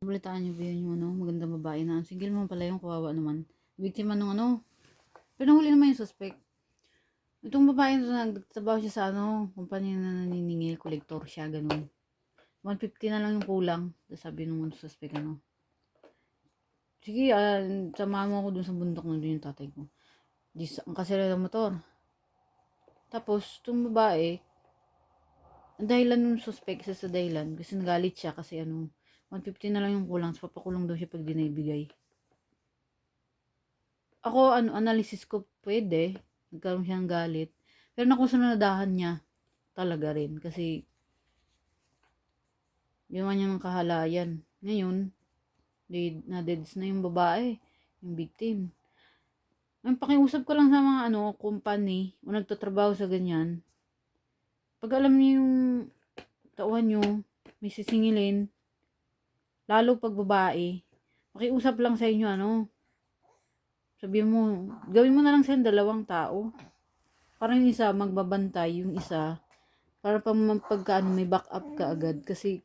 Nabalitaan niyo ba yun yung magandang babae na single mom pala yung kawawa naman. Biktima nung pero nahuli naman yung suspect. Itong babae na nagtatrabaho siya sa kumpanya na naniningil, kolektor siya, ganun. 150 na lang yung kulang. Tapos sabi nung suspect sige, samahan mo ako dun sa bundok na dun yung tatay ko. Ang kasira ng motor. Tapos, itong babae, ang dahilan ng suspect sa dahilan, kasi nagalit siya kasi 150 na lang yung kulang, so papakulong daw siya pag di naibigay. Ako, analysis ko, pwede, nagkaroon siya ng galit. Pero nakusunadahan niya, talaga rin, kasi, ginawa niya ng kahalayan. Ngayon, na-deads na yung babae, yung victim. Ang pakiusap ko lang sa mga company, o nagtatrabaho sa ganyan, pag alam niyo yung tauhan nyo, may sisingilin, lalo pag babae, pakiusap lang sa inyo, sabihin mo, gawin mo na lang silang 2 tao. Para yung isa, magbabantay, yung isa, para pagka may backup ka agad. Kasi,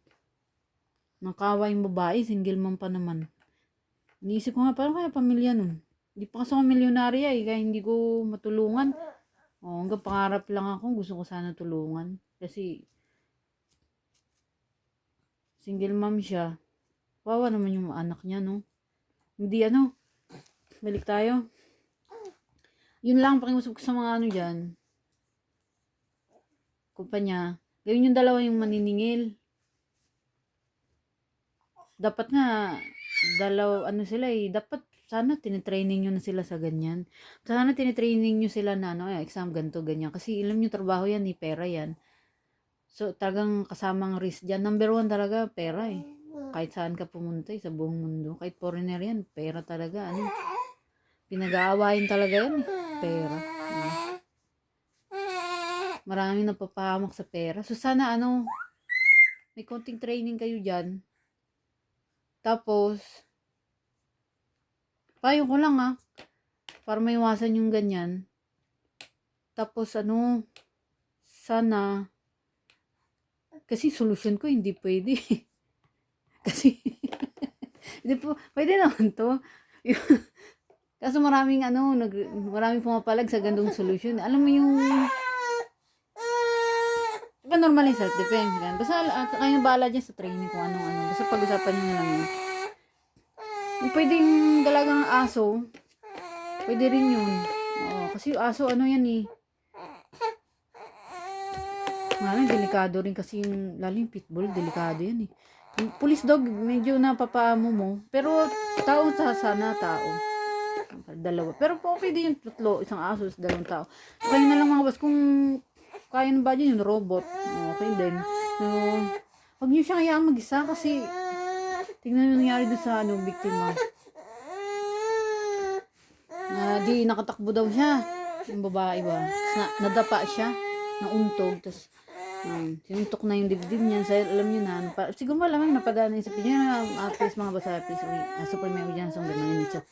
nakawa yung babae, single mom pa naman. Iniisip ko nga, parang kaya pamilya nun. Hindi pa kasi ako milyonarya kaya hindi ko matulungan. Hanggang pangarap lang ako, gusto ko sana tulungan. Kasi, single mom siya. Wawa naman yung anak niya, no? Hindi, balik tayo. Yun lang, pakiusap ko sa mga dyan. Kumpanya, gawin yung 2 yung maniningil. Dapat nga, 2, sila dapat, sana tinitraining nyo na sila sa ganyan. Sana tinitraining nyo sila na, exam, ganito, ganyan. Kasi alam nyo, trabaho yan, pera yan. So, talagang kasamang risk dyan. Number 1 talaga, pera Kahit saan ka pumunta sa buong mundo. Kahit foreigner yan, pera talaga. Pinag-aawain talaga yan pera. Maraming napapahamak sa pera. So, sana may konting training kayo dyan. Tapos, payo ko lang para maiwasan yung ganyan. Tapos, sana, kasi solusyon ko, hindi pwede. Kasi, hindi po, pwede naman to. Kaso maraming pumapalag sa gandong solusyon. Alam mo yung, diba normal yung self-defense. Basta, kayo bahala dyan sa training kung ano. Basta pag-usapan nyo na lang yun. Pwede yung dalagang aso, pwede rin yun. Kasi yung aso, yan Maraming delikado rin kasi lalo yung pitbull, delikado yan Yung police dog, medyo napapaamo mo. Pero, tao sana tao. 2. Pero okay din yung 3, isang aso, 2 tao. Kaya na lang mga boss, kung kaya na ba dyan yung robot, okay din. So, huwag nyo siyang hayaan mag-isa kasi tingnan nyo nangyari doon sa biktima. Di nakatakbo daw siya. Yung babae ba? Nadapa siya. Nauntog. Tapos, sinuntok na yung dibdib niya. Alam nyo na. Siguro malamang napadaan na yung sa pinya. At least mga basa, please. Super may dyan. So, ganun yun.